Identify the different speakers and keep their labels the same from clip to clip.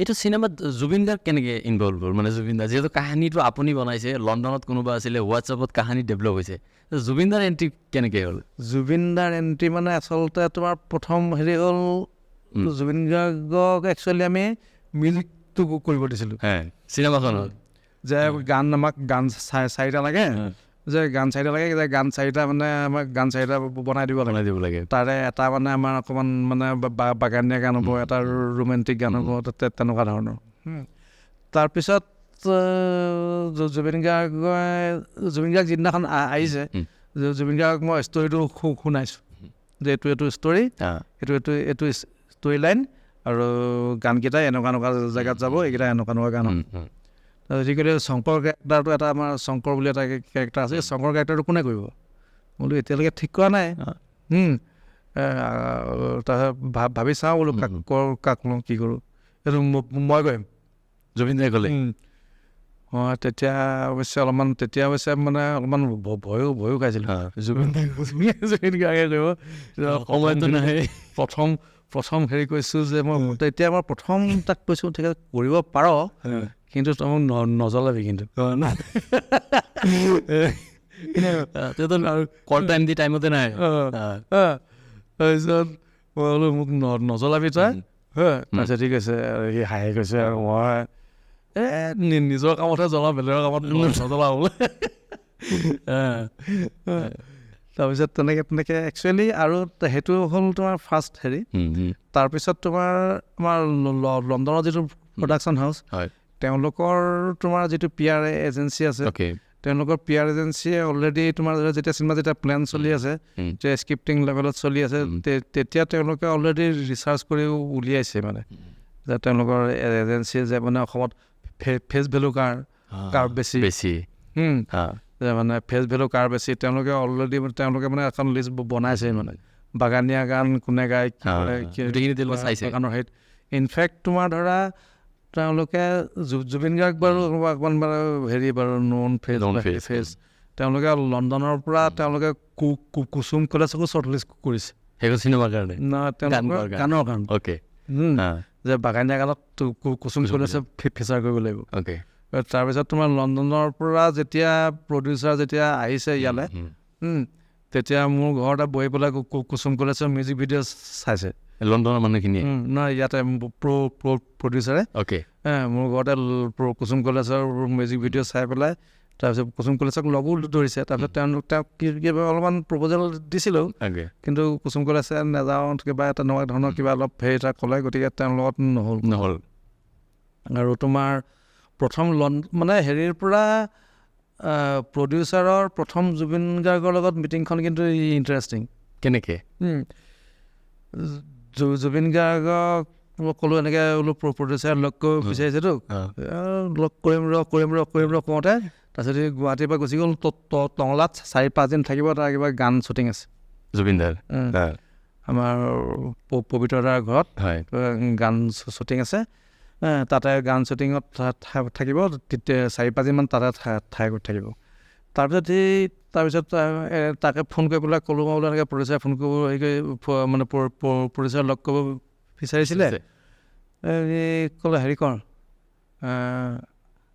Speaker 1: এইটো চিনেমাত জুবিন গাৰ্গ কেনেকৈ ইনভলভ হ'ল মানে জুবিন দাৰ যিহেতু কাহিনীটো আপুনি বনাইছে লণ্ডনত কোনোবা আছিলে হোৱাটছআপত কাহিনী ডেভেলপ হৈছে জুবিন দাৰ এণ্ট্ৰি কেনেকৈ হ'ল
Speaker 2: জুবিন দাৰ এণ্ট্ৰি মানে আচলতে তোমাৰ প্ৰথম হেৰি হ'ল জুবিন গাৰ্গক একচুৱেলি আমি মিউজিকটো কৰিব দিছিলোঁ
Speaker 1: চিনেমাখনত
Speaker 2: যে আমাক গান চাৰিটা লাগে যে গান চাৰিটা মানে আমাক গান চাৰিটা বনাই দিব লাগে তাৰে এটা মানে আমাৰ অকণমান মানে বাগানীয়া গান হ'ব এটা ৰোমেণ্টিক গান হ'ব তেনেকুৱা ধৰণৰ তাৰপিছত জুবিন গাৰ্গ যিদিনাখন আহিছে জুবিন গাৰ্গক মই ষ্টৰিটো শুনাইছোঁ যে এইটো ষ্টৰি এইটো ষ্টৰি লাইন আৰু গানকেইটা এনেকুৱা জেগাত যাব এইকেইটা এনেকুৱা গান আজিকালি শংকৰ কেৰেক্টাৰটো এটা আমাৰ শংকৰ বুলি এটা কেৰেক্টাৰ আছে শংকৰ কেৰেক্টাৰটো কোনে কৰিব বোলো এতিয়ালৈকে ঠিক কৰা নাই তাৰপিছত ভাবি চাওঁ বোলো কাক লওঁ কি কৰোঁ এইটো মই কৰিম
Speaker 1: জুবিন দাই ক'লে
Speaker 2: তেতিয়া অৱশ্যে মানে অলপমান ভয়ো খাইছিলোঁ জুবিন গাৰ্গে কৰিব
Speaker 1: সময়টো নাহে
Speaker 2: প্ৰথম হেৰি কৈছোঁ যে মই তেতিয়া মই প্ৰথম তাক কৈছোঁ ঠিক আছে কৰিব পাৰ কিন্তু তই মোক নজ্বলাবি কিন্তু
Speaker 1: কল টাইম দি টাইমতে নাই
Speaker 2: তাৰপিছত মই বোলো মোক নজ্বলাবি তই তাৰপিছত ঠিক আছে সি হাঁহি কৈছে আৰু মই নিজৰ কামতহে জ্বলাওঁ বেলেগৰ কামত নজ্বলাওঁ বোলে তাৰপিছত তেনেকৈ একচুৱেলি আৰু সেইটো হ'ল তোমাৰ ফাৰ্ষ্ট হেৰি তাৰপিছত তোমাৰ আমাৰ লণ্ডনৰ যিটো প্ৰডাকশ্যন হাউচ তেওঁলোকৰ তোমাৰ যিটো PR এজেঞ্চি আছে তেওঁলোকৰ PR এজেঞ্চিয়ে অলৰেডি তোমাৰ যেতিয়া চিনেমা যেতিয়া প্লেন চলি আছে যে স্ক্ৰিপ্টিং লেভেলত চলি আছে তেতিয়া তেওঁলোকে অলৰেডি ৰিচাৰ্চ কৰি উলিয়াইছে মানে যে তেওঁলোকৰ এজেঞ্চিয়ে যে মানে অসমত ফেচ ভেলু কাৰ বেছি যে মানে ফেচ ভেলু কাৰ বেছি তেওঁলোকে অলৰেডি তেওঁলোকে মানে এখন লিষ্ট বনাইছে মানে বাগানীয়া গান কোনে গায় গানৰ হেৰিত ইনফেক্ট তোমাৰ ধৰা তেওঁলোকে জুবিন গাৰ্গ বাৰু অকণমান বাৰু হেৰি বাৰু নন ফেচ তেওঁলোকে লণ্ডনৰ পৰা তেওঁলোকে কুসুম কলেজকো শ্বৰ্ট লিষ্ট কৰিছে
Speaker 1: সেইখন চিনেমাৰ কাৰণে
Speaker 2: গানৰ কাৰণে যে বাগানীয়া গানত কুসুম কলেজে ফিচাৰ কৰিব লাগিব তাৰপিছত তোমাৰ লণ্ডনৰ পৰা যেতিয়া প্ৰডিউচাৰ যেতিয়া আহিছে ইয়ালৈ তেতিয়া মোৰ ঘৰতে বহি পেলাই কুসুম কলেজৰ মিউজিক ভিডিঅ' চাইছে
Speaker 1: লণ্ডনৰ মানুহখিনিয়ে
Speaker 2: নহয় ইয়াতে প্ৰডিউচাৰে মোৰ ঘৰতে কুসুম কলেজৰ মিউজিক ভিডিঅ' চাই পেলাই তাৰপিছত কুসুম কলেজক লগো ধৰিছে তাৰপিছত তেওঁক কিবা অলপমান প্ৰপ'জেল দিছিলোঁ কিন্তু কুসুম কলেজে নাযাওঁ কিবা তেনেকুৱা ধৰণৰ কিবা অলপ হেৰি এটা ক'লে গতিকে তেওঁৰ লগত নহ'ল আৰু তোমাৰ প্ৰথম মানে হেৰিৰ পৰা প্ৰডিউচাৰৰ প্ৰথম জুবিন গাৰ্গৰ লগত মিটিংখন কিন্তু ইণ্টাৰেষ্টিং
Speaker 1: কেনেকৈ
Speaker 2: জুবিন গাৰ্গক মই ক'লোঁ এনেকৈ বোলো প্ৰডিউচাৰ লগ কৰিব বিচাৰিছেতো লগ কৰিম ৰ কওঁতে তাৰপিছত গুৱাহাটীৰ পৰা গুচি গ'ল টংলাত 4-5 দিন থাকিব তাৰ কিবা গান শ্বুটিং আছে
Speaker 1: জুবিন দাৰ
Speaker 2: আমাৰ পবিত্ৰদাৰ ঘৰত গান শ্বুটিং আছে তাতে গান শ্বুটিঙত থাকিব 4-5 দিনমান তাতে থাকিব তাৰপিছত তাকে ফোন কৰি পেলাই ক'লোঁ মই বোলে এনেকৈ প্ৰডিউচাৰে ফোন কৰিব হেৰি কৰি মানে প্ৰডিউচাৰ লগ কৰিব বিচাৰিছিলে ক'লে হেৰি কৰ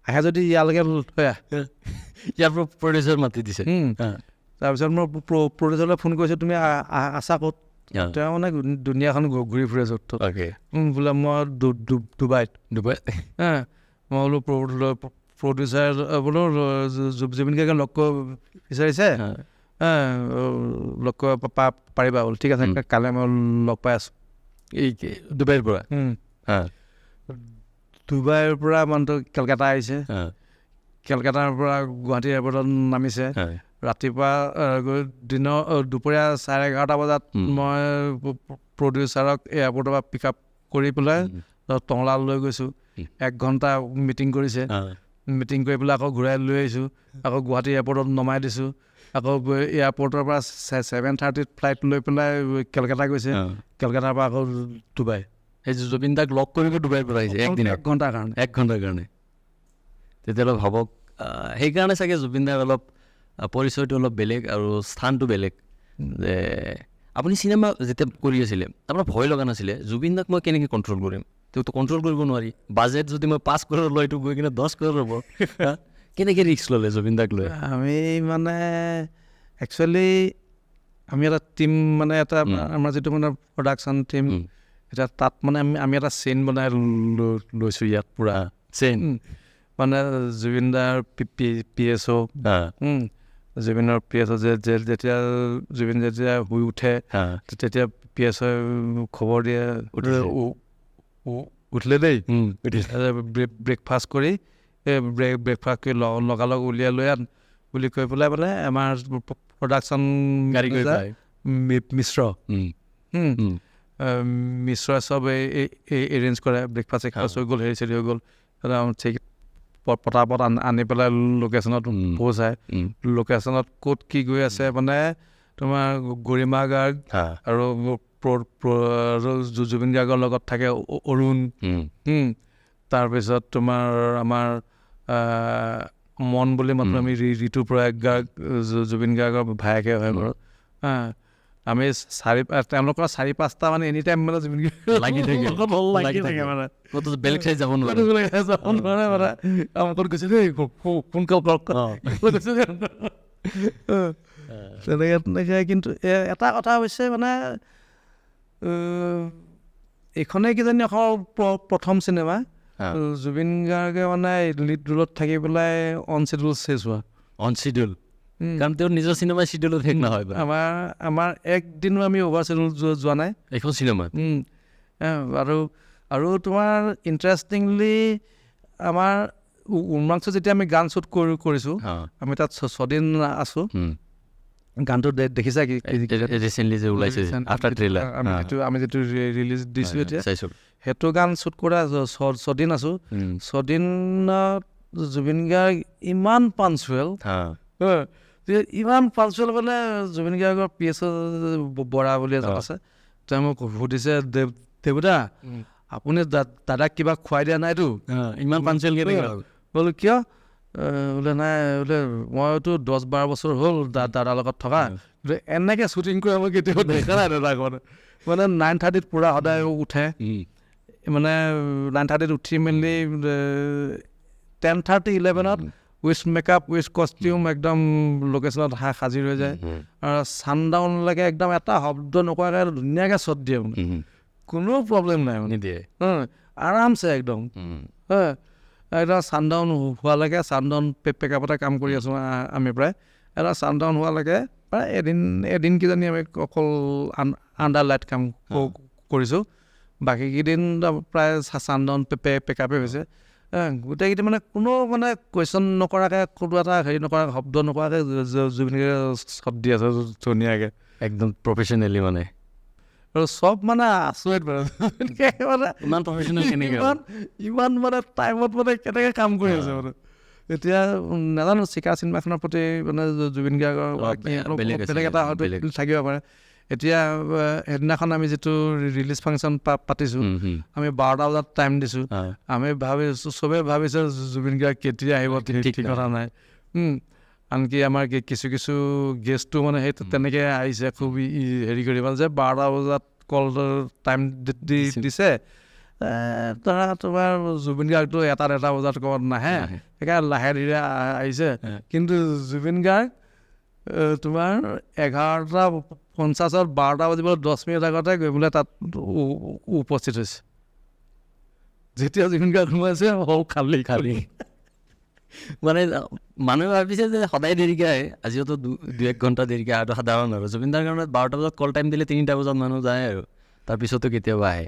Speaker 2: আহে যদি ইয়ালৈকে লৈ
Speaker 1: ইয়াৰ পৰা প্ৰডিউচাৰ মাতি দিছে
Speaker 2: তাৰপিছত মই প্ৰডিউচাৰলৈ ফোন কৰিছোঁ তুমি আছা ক'ত তেওঁ মানে দুনিয়াখন ঘূৰি ফুৰে য'ত বোলে মই ডুবাইত মই বোলো প্ৰডিউচাৰ বোলো জুবিন গাৰ্গে লগ কৰিব বিচাৰিছে লগ কৰিব পাৰিবা বোলো ঠিক আছে কাইলৈ মই লগ পাই আছোঁ
Speaker 1: এই ডুবাইৰ পৰা
Speaker 2: ডুবাইৰ পৰা মানুহটো কেলকাতা আহিছে কেলকাতাৰ পৰা গুৱাহাটী এয়াৰপৰ্টত নামিছে ৰাতিপুৱা দুপৰীয়া 11:30 বজাত মই প্ৰডিউচাৰক এয়াৰপৰ্টৰ পৰা পিক আপ কৰি পেলাই টংলা লৈ গৈছোঁ 1 ঘণ্টা মিটিং কৰিছে মিটিং কৰি পেলাই আকৌ ঘূৰাই লৈ আহিছোঁ আকৌ গুৱাহাটী এয়াৰপৰ্টত নমাই দিছোঁ আকৌ এয়াৰপৰ্টৰ পৰা 7:30 ফ্লাইট লৈ পেলাই কেলকাতা গৈছে কেলকাতাৰ পৰা আকৌ ডুবাই
Speaker 1: সেই জুবিন দাক লগ কৰিব ডুবাইৰ পৰা আহিছে
Speaker 2: 1 ঘণ্টাৰ কাৰণে
Speaker 1: তেতিয়াহ'লে ভাবক সেইকাৰণে চাগে জুবিন দাৰ অলপ পৰিচয়টো অলপ বেলেগ আৰু স্থানটো বেলেগ যে আপুনি চিনেমা যেতিয়া কৰি আছিলে আপোনাৰ ভয় লগা নাছিলে জুবিন দাক মই কেনেকৈ কণ্ট্ৰল কৰিম তেওঁতো কণ্ট্ৰল কৰিব নোৱাৰি। বাজেট যদি মই 5 কৰোৰ লওঁ, এইটো গৈ কিনে 10 কৰোৰ হ'ব। কেনেকৈ ৰিস্ক ল'লে জুবিন দাক লৈ?
Speaker 2: আমি মানে একচুৱেলি আমি এটা টিম, মানে এটা আমাৰ যিটো মানে প্ৰডাকশ্যন টিম, এতিয়া তাত মানে আমি এটা চেইন বনাই লৈছোঁ ইয়াত পূৰা
Speaker 1: চেইন।
Speaker 2: মানে জুবিনদাৰ পি এছ অ', জুবিনৰ পি এছ অ' যেতিয়া জুবিন যেতিয়া শুই উঠে তেতিয়া পি এছ অ'ই খবৰ দিয়ে উঠিলে দেই, ব্ৰেকফাষ্ট কৰি ব্ৰেকফাষ্ট কৰি লগালগ উলিয়াই লৈ আন বুলি কৈ পেলাই মানে আমাৰ প্ৰডাকশ্যন
Speaker 1: গাড়ী গৈ পায়।
Speaker 2: মিশ্ৰই চব এৰেঞ্জ কৰে, ব্ৰেকফাষ্ট চেকফাষ্ট হৈ গ'ল, হেৰি চেৰি হৈ গ'ল, ঠিক পটাপট আনি পেলাই লোকেশ্যনত পহুচায়। লোকেশ্যনত ক'ত কি গৈ আছে মানে তোমাৰ গৰিমা গাৰ্গ আৰু জুবিন গাৰ্গৰ লগত থাকে অৰুণ, তাৰপিছত তোমাৰ আমাৰ মন বুলি মাতো আমি ঋতু প্ৰয়াগ গাৰ্গ, জুবিন গাৰ্গৰ ভায়েকে হয় বাৰু। আমি তেওঁলোকৰ 4-5টা মানে এনি টাইম মানে জুবিন গাৰ্গ লাগি থাকে মানে
Speaker 1: বেলেগ ঠাইত যাব নোৱাৰে
Speaker 2: মানে ক'ত গৈছে দেই তেনেকৈ। কিন্তু এটা কথা হৈছে মানে এইখনেই কিজানি অসমৰ প্ৰথম চিনেমা জুবিন গাৰ্গে মানে লিড ৰোলত থাকি পেলাই অন চিডিউল চেছ হোৱা।
Speaker 1: অন চিডিউল, কাৰণ তেওঁৰ নিজৰ চিনেমাৰ চিডিউলত শেষ নহয়।
Speaker 2: আমাৰ একদিনো আমি অভাৰ চিডিউল যোৱা নাই
Speaker 1: এইখন চিনেমাত।
Speaker 2: আৰু তোমাৰ ইণ্টাৰেষ্টিংলি আমাৰ উমাংশু যেতিয়া আমি গান শ্বুট কৰিছোঁ, আমি তাত 6 দিন আছোঁ। গানটো দেখিছা কি
Speaker 1: ৰিচেণ্টলি যে ওলাইছে আফটাৰ ট্ৰেইলাৰ,
Speaker 2: আমি যিটো ৰিলিজ দিছোঁ এতিয়া, সেইটো গান শ্বুট কৰা 6 দিন আছোঁ। 6 দিনত জুবিন গাৰ্গ ইমান পাঞ্চুৱেল, মানে জুবিন গাৰ্গৰ পি এছ বৰা বুলি এজন আছে, তেওঁ মোক সুধিছে, দেৱদা আপুনি দাদাক কিবা খুৱাই দিয়া নাইতো?
Speaker 1: ইমান পাঞ্চুৱেল
Speaker 2: বোলো কিয়? বোলে নাই, বোলে মইতো 10-12 বছৰ হ'ল দাদাৰ লগত থকা, এনেকৈ শ্বুটিং কৰি মই কেতিয়াও দেখা নাই দাদাক। মানে 9:30 পূৰা সদায় উঠে, মানে 9:30 উঠি মেলি 10:30-11 উইথ মেকআপ উইথ কষ্টিউম একদম লোকেশ্যনত সাজিৰ হৈ যায়, আৰু ছানডাউনলৈকে একদম এটা শব্দ নকৰাকৈ ধুনীয়াকৈ শ্বট দিয়ে, মানে কোনো প্ৰব্লেম নাই মানে দিয়ে, আৰামছে একদম। এটা ছানডাউন হোৱালৈকে, ছানডাউন পেকআপতে কাম কৰি আছোঁ আমি প্ৰায়, এটা ছানডাউন হোৱালৈকে প্ৰায় এদিন কিজানি আমি অকল আণ্ডাৰ লাইট কাম কৰিছোঁ, বাকীকেইদিন প্ৰায় ছানডাউন পেকআপে হৈছে। গোটেইকেইদিন মানে কোনো মানে কুৱেশ্যন নকৰাকৈ, কোনো এটা হেৰি নকৰাকৈ, শব্দ নকৰাকৈ জুবিনকে শ্বট দি আছে ধুনীয়াকৈ,
Speaker 1: একদম প্ৰফেশ্যনেলি মানে।
Speaker 2: আৰু চব মানে আচৰিত মানে
Speaker 1: ইমান প্ৰফেশ্যনেল কেনেকৈ,
Speaker 2: ইমান মানে টাইমত মানে কেনেকৈ কাম কৰি আছে মানে। এতিয়া নাজানো চিকা চিনেমাখনৰ প্ৰতি মানে জুবিন গাৰ্গৰ বেলেগ এটা হয়তো থাকিব পাৰে। এতিয়া সেইদিনাখন আমি যিটো ৰিলিজ ফাংচন পাতিছোঁ, আমি 12টা বজাত টাইম দিছোঁ। আমি ভাবিছোঁ, চবেই ভাবিছোঁ জুবিন গাৰ্গ কেতিয়া আহিব ঠিকনা নাই। আনকি আমাৰ কিছু গেষ্টটো মানে সেই তেনেকৈ আহিছে, খুব হেৰি কৰি মানে যে 12টা বজাত কল টাইম দিছে, ধৰা তোমাৰ জুবিন গাৰ্গটো 1টা বজাত ক'ৰবাত নাহে, সেইকাৰণে লাহে ধীৰে আহিছে। কিন্তু জুবিন গাৰ্গ তোমাৰ 11:50 12টা বাজিবলৈ 10 মিনিট আগতে গৈ পেলাই তাত উপস্থিত হৈছে। যেতিয়া জুবিন গাৰ্গ সোমাইছে খালী
Speaker 1: মানে মানুহে ভাবিছে যে সদায় দেৰিকৈ আহে, আজিওতো 2-1 ঘণ্টা দেৰিকৈ অহাটো সাধাৰণ আৰু। জুবিনদাৰ কাৰণে 12টা বজাত কল টাইম দিলে 3টা বজাত মানুহ যায়, আৰু তাৰপিছতো কেতিয়াবা আহে।